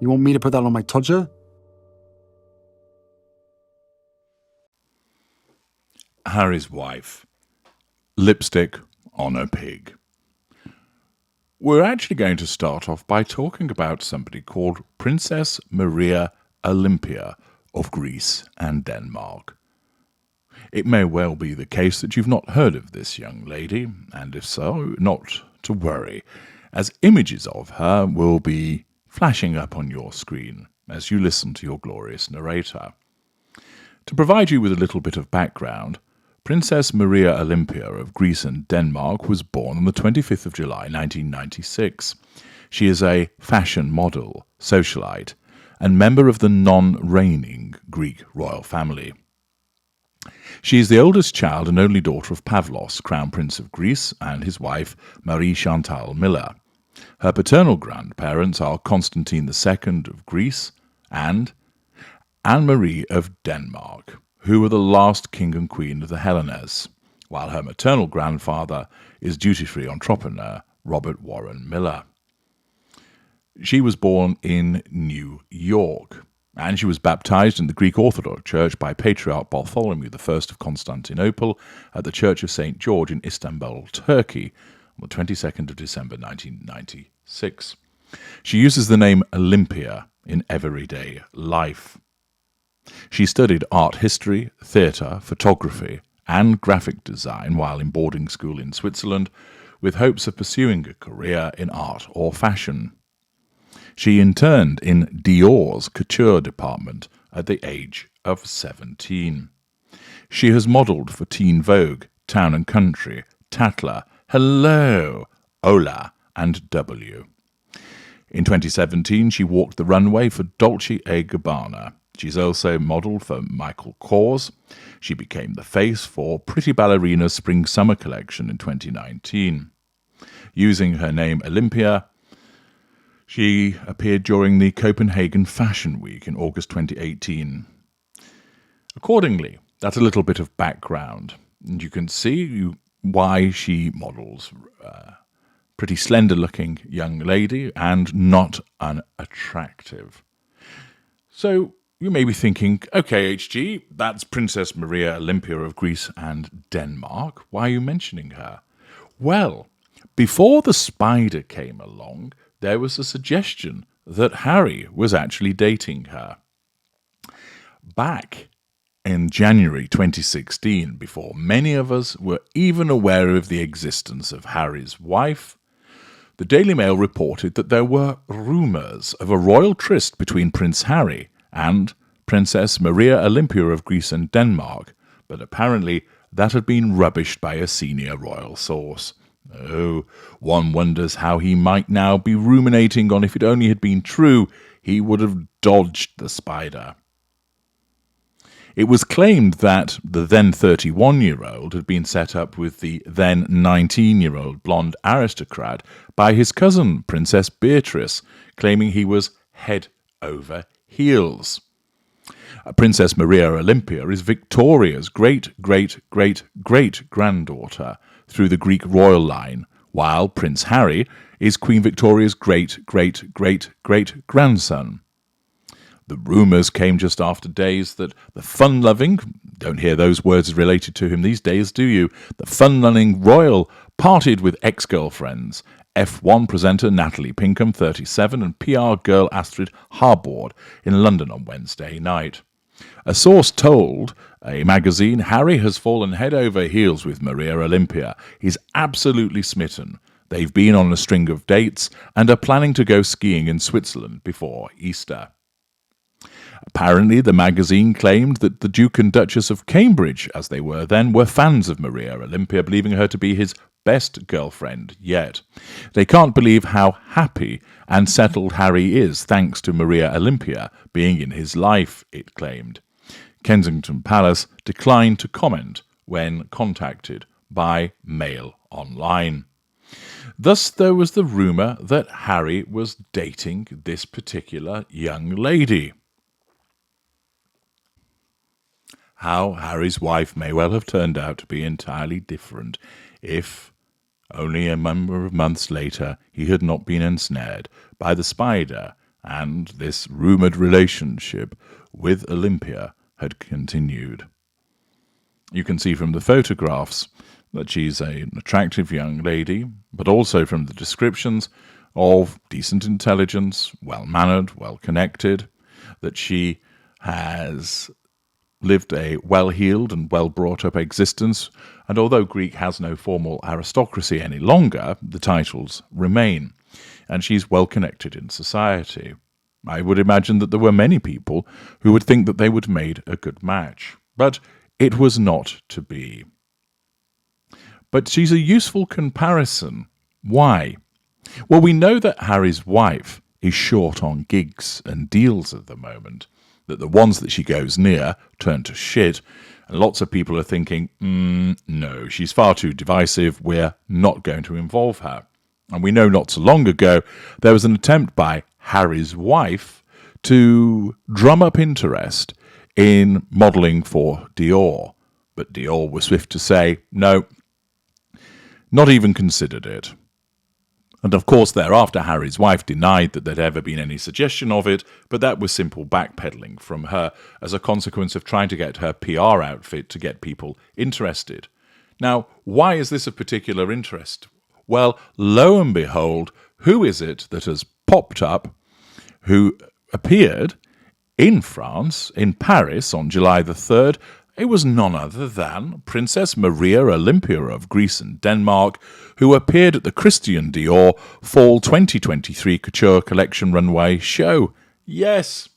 You want me to put that on my todger? Harry's wife. Lipstick on a pig. We're actually going to start off by talking about somebody called Princess Maria Olympia of Greece and Denmark. It may well be the case that you've not heard of this young lady, and if so, not to worry, as images of her will be flashing up on your screen as you listen to your glorious narrator. To provide you with a little bit of background, Princess Maria Olympia of Greece and Denmark was born on the 25th of July 1996. She is a fashion model, socialite, and member of the non-reigning Greek royal family. She is the oldest child and only daughter of Pavlos, Crown Prince of Greece, and his wife Marie Chantal Miller. Her paternal grandparents are Constantine II of Greece and Anne-Marie of Denmark, who were the last king and queen of the Hellenes, while her maternal grandfather is duty-free entrepreneur Robert Warren Miller. She was born in New York, and she was baptized in the Greek Orthodox Church by Patriarch Bartholomew I of Constantinople at the Church of St. George in Istanbul, Turkey, on the 22nd of December 1996. She uses the name Olympia in everyday life. She studied art history, theatre, photography, and graphic design while in boarding school in Switzerland, with hopes of pursuing a career in art or fashion. She interned in Dior's couture department at the age of 17. She has modelled for Teen Vogue, Town and Country, Tatler, Hello, Ola, and W. In 2017, she walked the runway for Dolce & Gabbana. She's also modelled for Michael Kors. She became the face for Pretty Ballerina's Spring-Summer collection in 2019. Using her name Olympia, she appeared during the Copenhagen Fashion Week in August 2018. Accordingly, that's a little bit of background, and you can see why she models. Pretty slender-looking young lady and not unattractive. So you may be thinking, okay, HG, that's Princess Maria Olympia of Greece and Denmark. Why are you mentioning her? Well, before the spider came along, there was a suggestion that Harry was actually dating her. Back in January 2016, before many of us were even aware of the existence of Harry's wife, the Daily Mail reported that there were rumours of a royal tryst between Prince Harry and Princess Maria Olympia of Greece and Denmark, but apparently that had been rubbished by a senior royal source. Oh, one wonders how he might now be ruminating on if it only had been true, he would have dodged the spider. It was claimed that the then 31-year-old had been set up with the then 19-year-old blonde aristocrat by his cousin, Princess Beatrice, claiming he was head over heels. Princess Maria Olympia is Victoria's great-great-great-great-granddaughter through the Greek royal line, while Prince Harry is Queen Victoria's great-great-great-great-grandson. The rumours came just after days that the fun-loving, don't hear those words related to him these days, do you? The fun-loving royal parted with ex-girlfriends, F1 presenter Natalie Pinkham, 37, and PR girl Astrid Harbord in London on Wednesday night. A source told a magazine Harry has fallen head over heels with Maria Olympia. He's absolutely smitten. They've been on a string of dates and are planning to go skiing in Switzerland before Easter. Apparently, the magazine claimed that the Duke and Duchess of Cambridge, as they were then, were fans of Maria Olympia, believing her to be his best girlfriend yet. They can't believe how happy and settled Harry is thanks to Maria Olympia being in his life, it claimed. Kensington Palace declined to comment when contacted by Mail Online. Thus, there was the rumour that Harry was dating this particular young lady. How Harry's wife may well have turned out to be entirely different if, only a number of months later, he had not been ensnared by the spider and this rumoured relationship with Olympia had continued. You can see from the photographs that she's an attractive young lady, but also from the descriptions of decent intelligence, well-mannered, well-connected, that she has lived a well-heeled and well-brought-up existence, and although Greek has no formal aristocracy any longer, the titles remain, and she's well-connected in society. I would imagine that there were many people who would think that they would have made a good match, but it was not to be. But she's a useful comparison. Why? Well, we know that Harry's wife is short on gigs and deals at the moment, that the ones that she goes near turn to shit, and lots of people are thinking, no, she's far too divisive, we're not going to involve her. And we know not so long ago there was an attempt by Harry's wife to drum up interest in modelling for Dior, but Dior was swift to say, no, not even considered it. And of course thereafter Harry's wife denied that there'd ever been any suggestion of it, but that was simple backpedaling from her as a consequence of trying to get her PR outfit to get people interested. Now, why is this of particular interest? Well, lo and behold, who is it that has popped up who appeared in France, in Paris, on July the 3rd? It was none other than Princess Maria Olympia of Greece and Denmark, who appeared at the Christian Dior Fall 2023 Couture Collection runway show. Yes,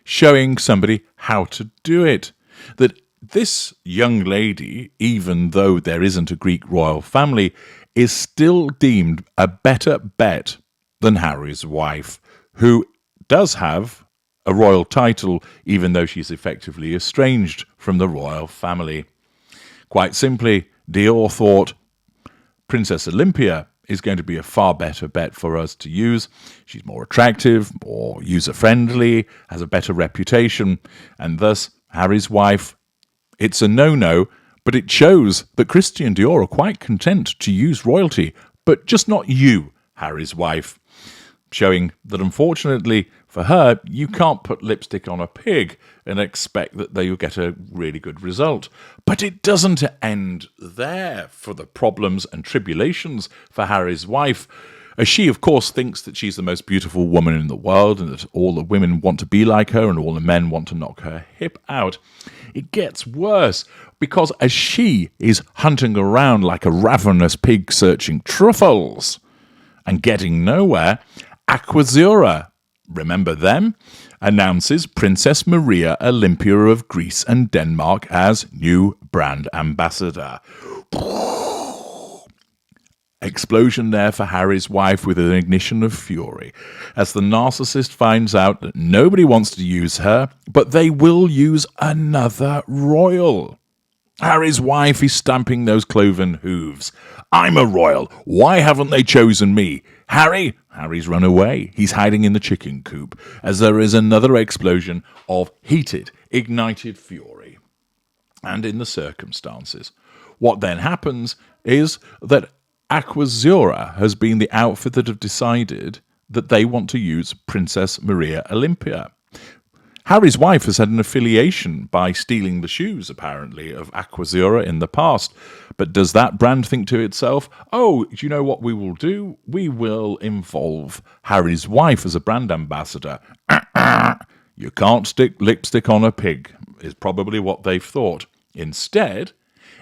showing somebody how to do it. That this young lady, even though there isn't a Greek royal family, is still deemed a better bet than Harry's wife, who does have a royal title, even though she's effectively estranged from the royal family. Quite simply, Dior thought Princess Olympia is going to be a far better bet for us to use. She's more attractive, more user-friendly, has a better reputation, and thus Harry's wife, it's a no-no, but it shows that Christian Dior are quite content to use royalty, but just not you, Harry's wife. Showing that unfortunately for her, you can't put lipstick on a pig and expect that they'll get a really good result. But it doesn't end there for the problems and tribulations for Harry's wife, as she, of course, thinks that she's the most beautiful woman in the world and that all the women want to be like her and all the men want to knock her hip out. It gets worse, because as she is hunting around like a ravenous pig searching truffles and getting nowhere, Aquazzura, remember them, announces Princess Maria Olympia of Greece and Denmark as new brand ambassador. Explosion there for Harry's wife with an ignition of fury, as the narcissist finds out that nobody wants to use her, but they will use another royal. Harry's wife is stamping those cloven hooves. I'm a royal. Why haven't they chosen me? Harry's run away. He's hiding in the chicken coop, as there is another explosion of heated, ignited fury. And in the circumstances, what then happens is that Aquazzura has been the outfit that have decided that they want to use Princess Maria Olympia. Harry's wife has had an affiliation by stealing the shoes, apparently, of Aquazzura in the past. But does that brand think to itself, oh, do you know what we will do? We will involve Harry's wife as a brand ambassador. You can't stick lipstick on a pig, is probably what they've thought. Instead,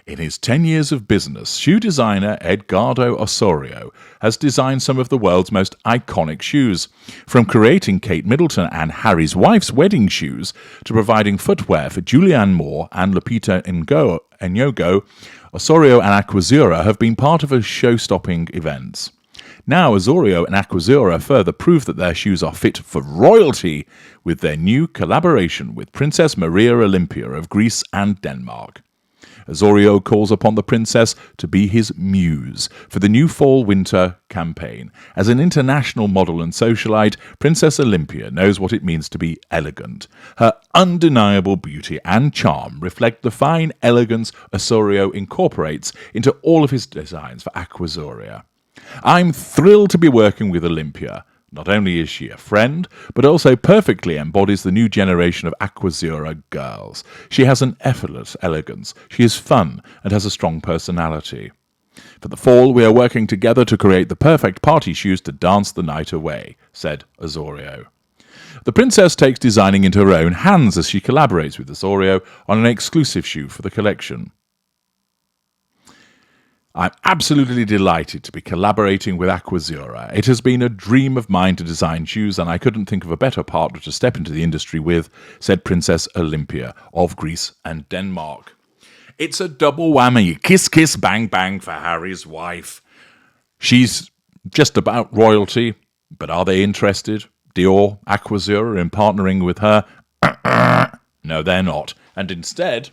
in his 10 years of business, shoe designer Edgardo Osorio has designed some of the world's most iconic shoes. From creating Kate Middleton and Harry's wife's wedding shoes to providing footwear for Julianne Moore and Lupita Nyong'o, Osorio and Aquazzura have been part of a show-stopping events. Now Osorio and Aquazzura further prove that their shoes are fit for royalty with their new collaboration with Princess Maria Olympia of Greece and Denmark. Osorio calls upon the princess to be his muse for the new fall-winter campaign. As an international model and socialite, Princess Olympia knows what it means to be elegant. Her undeniable beauty and charm reflect the fine elegance Osorio incorporates into all of his designs for Aquazzura. I'm thrilled to be working with Olympia. Not only is she a friend, but also perfectly embodies the new generation of Aquazzura girls. She has an effortless elegance, she is fun, and has a strong personality. For the fall, we are working together to create the perfect party shoes to dance the night away, said Osorio. The princess takes designing into her own hands as she collaborates with Osorio on an exclusive shoe for the collection. I'm absolutely delighted to be collaborating with Aquazzura. It has been a dream of mine to design shoes, and I couldn't think of a better partner to step into the industry with, said Princess Olympia of Greece and Denmark. It's a double whammy. Kiss, kiss, bang, bang for Harry's wife. She's just about royalty, but are they interested, Dior, Aquazzura, in partnering with her? No, they're not. And instead,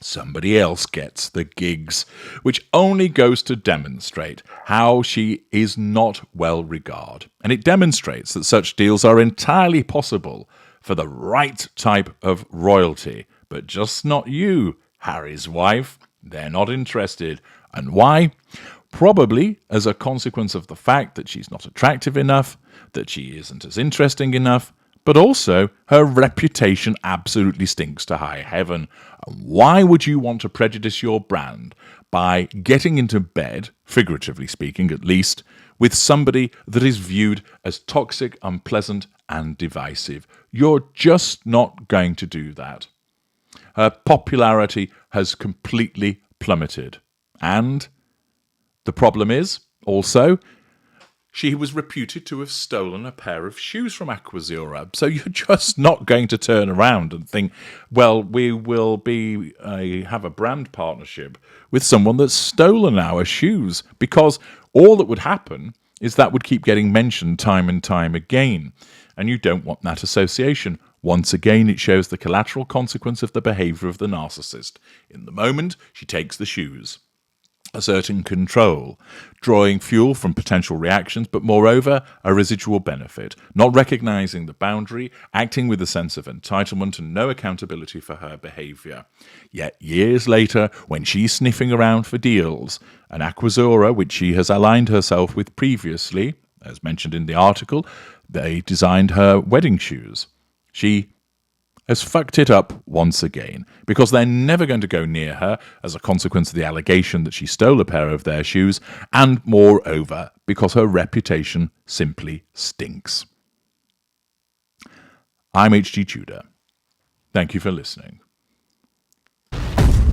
somebody else gets the gigs, which only goes to demonstrate how she is not well regarded. And it demonstrates that such deals are entirely possible for the right type of royalty, but just not you, Harry's wife. They're not interested. And why? Probably as a consequence of the fact that she's not attractive enough, that she isn't as interesting enough, but also her reputation absolutely stinks to high heaven. And why would you want to prejudice your brand by getting into bed, figuratively speaking at least, with somebody that is viewed as toxic, unpleasant, and divisive? You're just not going to do that. Her popularity has completely plummeted. And the problem is, also, she was reputed to have stolen a pair of shoes from Aquazzura. So you're just not going to turn around and think, well, we will have a brand partnership with someone that's stolen our shoes. Because all that would happen is that would keep getting mentioned time and time again. And you don't want that association. Once again, it shows the collateral consequence of the behavior of the narcissist. In the moment, she takes the shoes, asserting control, drawing fuel from potential reactions, but moreover, a residual benefit, not recognizing the boundary, acting with a sense of entitlement and no accountability for her behavior. Yet years later, when she's sniffing around for deals, an Aquazzura, which she has aligned herself with previously, as mentioned in the article, they designed her wedding shoes. She has fucked it up once again, because they're never going to go near her as a consequence of the allegation that she stole a pair of their shoes, and moreover, because her reputation simply stinks. I'm H.G. Tudor. Thank you for listening.